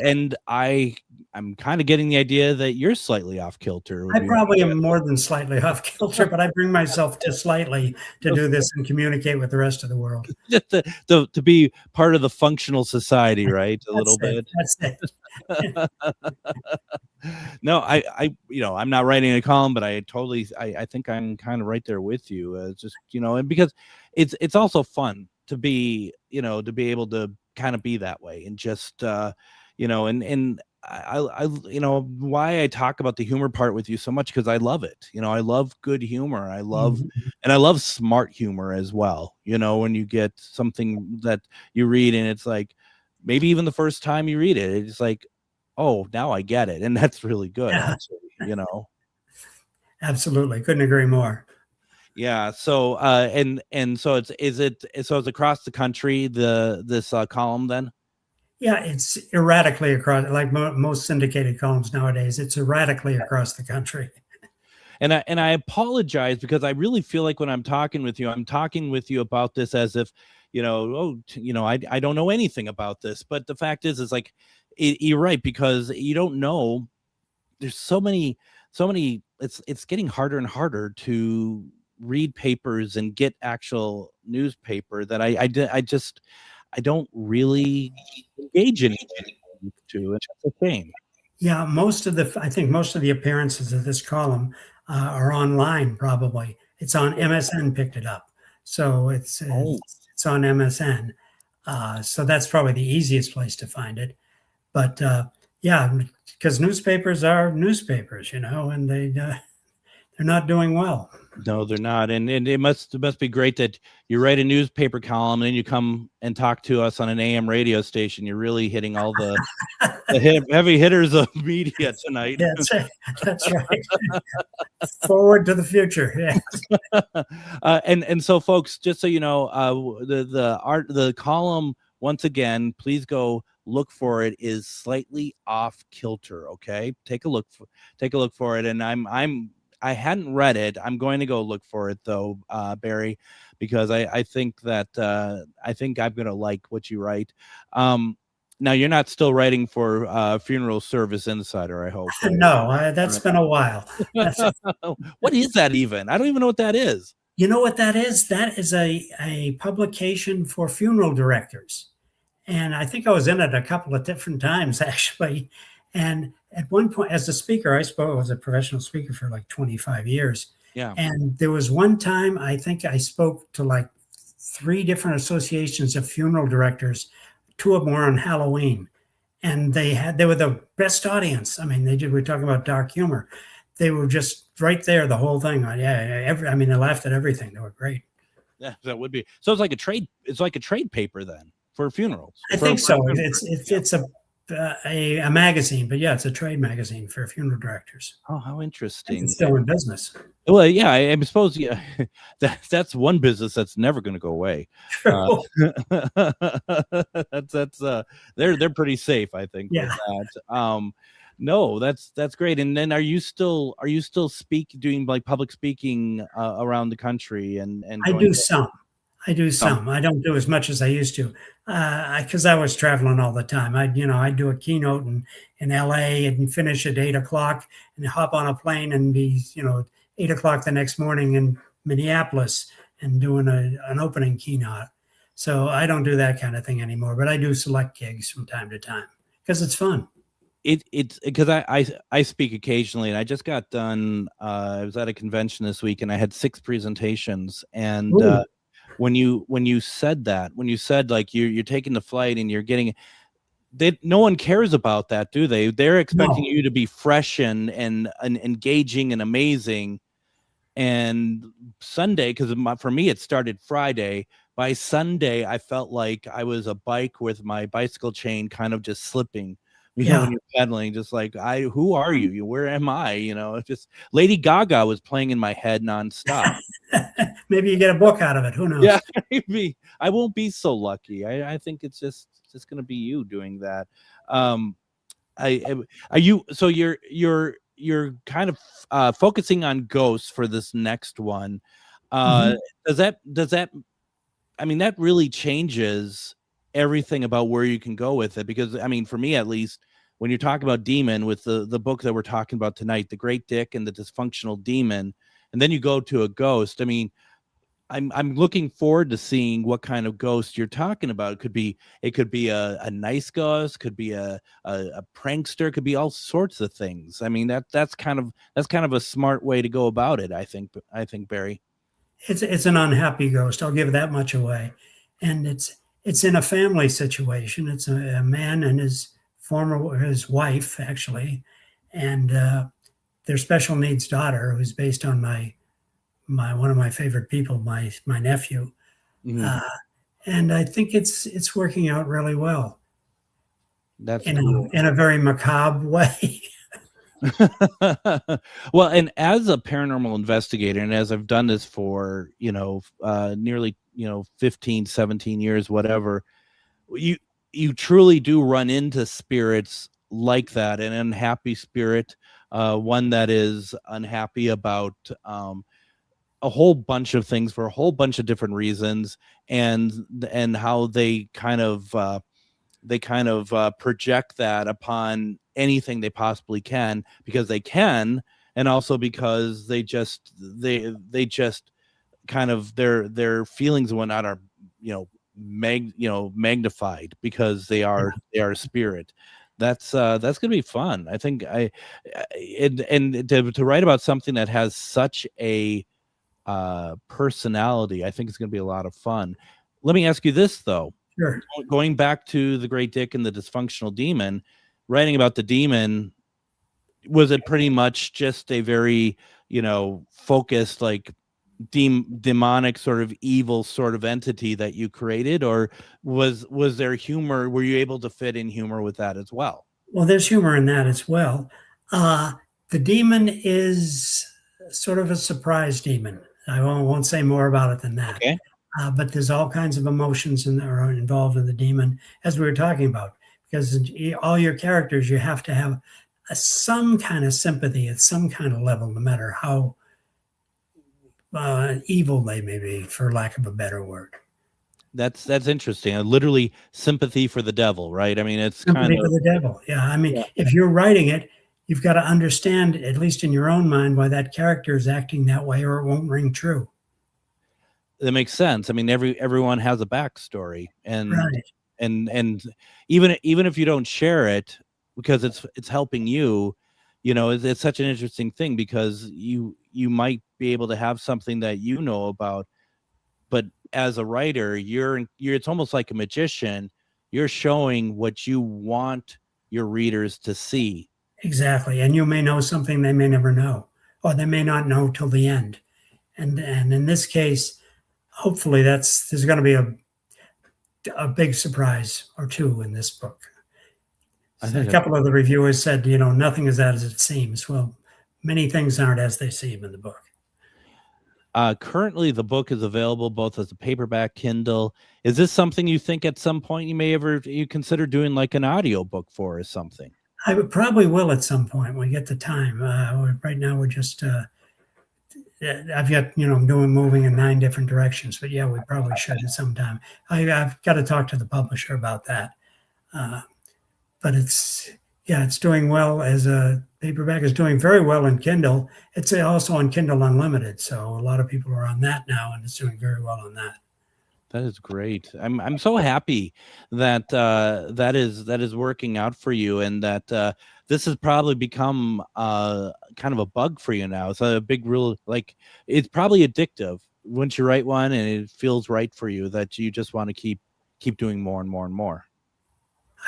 And I'm kind of getting the idea that you're slightly off kilter.
I probably am more than slightly off kilter, but I bring myself to slightly to do this and communicate with the rest of the world.
Just to be part of the functional society, right? A little bit.
That's it.
No, I'm not writing a column, but I think I'm kind of right there with you. Just, and because it's also fun to be able to kind of be that way and just, and I why I talk about the humor part with you so much, because I love it. I love good humor. I love and I love smart humor as well. When you get something that you read and it's like, maybe even the first time you read it, it's like, oh, now I get it. And that's really good.
Yeah.
Actually,
Absolutely. Couldn't agree more.
Yeah. So, so it's across the country, this column then?
Yeah, it's erratically across, like most syndicated columns nowadays. It's erratically across the country.
And I apologize, because I really feel like when I'm talking with you about this as if, I don't know anything about this. But the fact is like, you're right, because you don't know. There's so many. It's getting harder and harder to read papers and get actual newspaper that I don't really engage in to. It's just a shame.
Yeah, I think most of the appearances of this column are online. Probably it's on MSN. Picked it up, so it's on MSN. So that's probably the easiest place to find it. But yeah, because newspapers are newspapers, and they're not doing well.
No, they're not. And it must be great that you write a newspaper column and then you come and talk to us on an AM radio station. You're really hitting all the heavy hitters of media tonight.
That's right. Forward to the future. Yeah.
And so, folks, just so you know, the column, once again, please go look for it, is slightly off kilter. Okay, take a look for it. And I hadn't read it. I'm going to go look for it though, Barry, because I think that I'm going to like what you write. Now you're not still writing for Funeral Service Insider, I hope. Right?
No, that's been a while.
What is that even? I don't even know what that is.
You know what that is? That is a publication for funeral directors. And I think I was in it a couple of different times, actually. And at one point, as a speaker, I was a professional speaker for like 25 years.
Yeah.
And there was one time, I think I spoke to like 3 different associations of funeral directors. 2 of them were on Halloween. And they were the best audience. I mean, we're talking about dark humor. They were just right there the whole thing. They laughed at everything. They were great.
Yeah, that would be. So it's like a trade paper then for funerals.
I think so. It's a magazine, but yeah, it's a trade magazine for funeral directors.
Oh, how interesting.
It's still in business.
Well, yeah, I suppose, yeah, that's one business that's never going to go away. They're pretty safe, I think.
Yeah.
With that. No, that's great. And then are you still doing like public speaking around the country and
I do some. I don't do as much as I used to, because I was traveling all the time. I'd do a keynote in LA and finish at 8:00 and hop on a plane and be 8:00 the next morning in Minneapolis and doing an opening keynote. So I don't do that kind of thing anymore, but I do select gigs from time to time because it's fun.
It's because I speak occasionally, and I just got done. I was at a convention this week, and I had 6 presentations. And when you said like you're taking the flight and you're getting, no one cares about that, do they? They're expecting
No.
you to be fresh and engaging and amazing. And Sunday, because for me it started Friday. By Sunday, I felt like I was a bike with my bicycle chain kind of just slipping. You know, when you're pedaling, just like, who are you? Where am I? You know, just Lady Gaga was playing in my head nonstop.
Maybe you get a book out of it. Who knows?
Yeah, maybe. I won't be so lucky. I think it's just going to be you doing that. Are you? So you're kind of focusing on ghosts for this next one. Does that? I mean, that really changes everything about where you can go with it. Because I mean, for me at least, when you're talking about demon with the book that we're talking about tonight, The Great Dick and the Dysfunctional Demon, and then you go to a ghost. I mean, I'm looking forward to seeing what kind of ghost you're talking about. It could be a nice ghost, could be a prankster, could be all sorts of things. I mean, that's kind of a smart way to go about it, I think Barry.
It's an unhappy ghost. I'll give that much away. And it's in a family situation. It's a man and his wife, actually, and their special needs daughter, who's based on one of my favorite people, my nephew.
Mm-hmm.
And I think it's working out really well.
That's
in a very macabre way.
Well, and as a paranormal investigator, and as I've done this for, nearly, 15, 17 years, whatever, you truly do run into spirits like that, an unhappy spirit, one that is unhappy about a whole bunch of things for a whole bunch of different reasons, and how they kind of project that upon anything they possibly can, because they can, and also because they just kind of their feelings and whatnot are magnified because they are a spirit. That's gonna be fun. I think and to write about something that has such a personality, I think it's going to be a lot of fun. Let me ask you this though.
Sure.
Going back to The Great Dick and the Dysfunctional Demon, writing about the demon, was it pretty much just a very, focused, like demonic sort of evil sort of entity that you created, or was there humor? Were you able to fit in humor with that as well?
Well, there's humor in that as well. The demon is sort of a surprise demon. I won't say more about it than that.
Okay.
But there's all kinds of emotions that are involved in the demon, as we were talking about, because all your characters, you have to have some kind of sympathy at some kind of level, no matter how evil they may be, for lack of a better word.
That's interesting. Literally sympathy for the devil, right? I mean, it's
sympathy
kind of
for the devil. Yeah. I mean, if you're writing it, you've got to understand, at least in your own mind, why that character is acting that way, or it won't ring true.
That makes sense. I mean, everyone has a backstory, and
right.
and even if you don't share it, because it's helping you, it's such an interesting thing, because you might be able to have something that you know about, but as a writer, you're it's almost like a magician. You're showing what you want your readers to see.
Exactly. And you may know something they may never know, or they may not know till the end. And in this case, hopefully there's going to be a big surprise or two in this book. A couple of the reviewers said, nothing is as it seems. Well, many things aren't as they seem in the book.
Currently, the book is available both as a paperback, Kindle. Is this something you think at some point you consider doing like an audio book for, or something?
I probably will at some point when we get the time. Right now, we're just, I've got, moving in 9 different directions, but yeah, we probably should at some time. I've got to talk to the publisher about that. But it's doing well as a paperback. Is doing very well in Kindle. It's also on Kindle Unlimited. So a lot of people are on that now, and it's doing very well on that.
That is great. I'm so happy that that is working out for you, and that this has probably become kind of a bug for you now. It's a big it's probably addictive once you write one and it feels right for you, that you just want to keep doing more and more and more.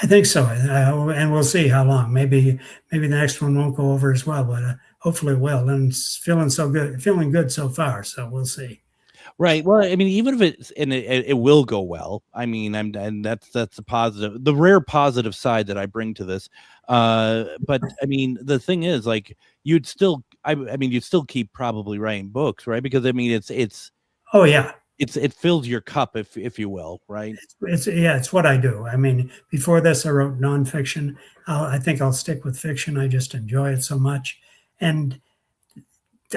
I think so, and we'll see how long. Maybe the next one won't go over as well, but hopefully it will. And it's feeling good so far. So we'll see.
Right. Well, I mean, even if it will go well. I mean, and that's the positive, the rare positive side that I bring to this. But I mean, the thing is, like, you'd still, I mean, you'd still keep probably writing books, right? Because I mean, it's.
Oh yeah.
It fills your cup, if you will, right?
It's what I do. I mean, before this, I wrote nonfiction. I think I'll stick with fiction. I just enjoy it so much, and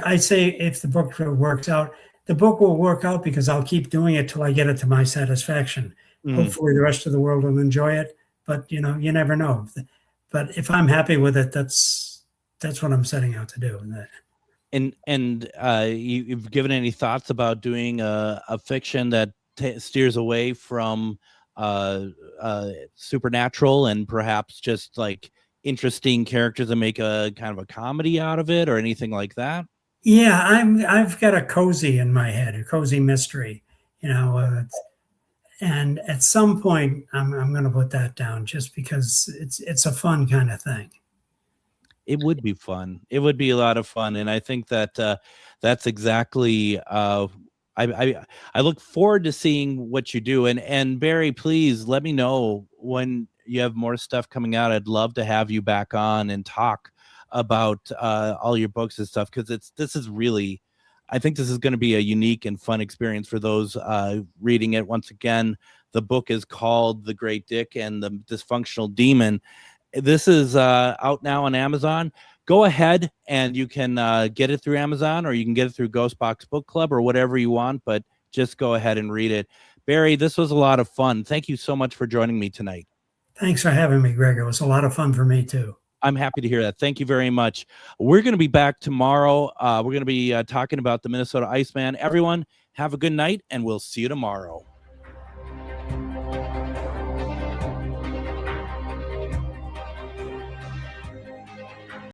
I say if the book works out, the book will work out because I'll keep doing it till I get it to my satisfaction. Hopefully, the rest of the world will enjoy it, but you never know. But if I'm happy with it, that's what I'm setting out to do.
And you've given any thoughts about doing a fiction that steers away from supernatural and perhaps just like interesting characters and make a kind of a comedy out of it or anything like that?
Yeah, I've got a cozy in my head, a cozy mystery, and at some point I'm going to put that down just because it's a fun kind of thing.
It would be fun. It would be a lot of fun, and I think that that's exactly. I look forward to seeing what you do. And Barry, please let me know when you have more stuff coming out. I'd love to have you back on and talk about all your books and stuff, because this is really, I think this is going to be a unique and fun experience for those reading it. Once again, the book is called The Great Dick and the Dysfunctional Demon. This is out now on Amazon. Go ahead and you can get it through Amazon, or you can get it through GhostBox Book Club or whatever you want, but just go ahead and read it. Barry, this was a lot of fun. Thank you so much for joining me tonight.
Thanks for having me, Greg. It was a lot of fun for me too.
I'm happy to hear that. Thank you very much. We're going to be back tomorrow. We're going to be talking about the Minnesota Iceman. Everyone, have a good night, and we'll see you tomorrow.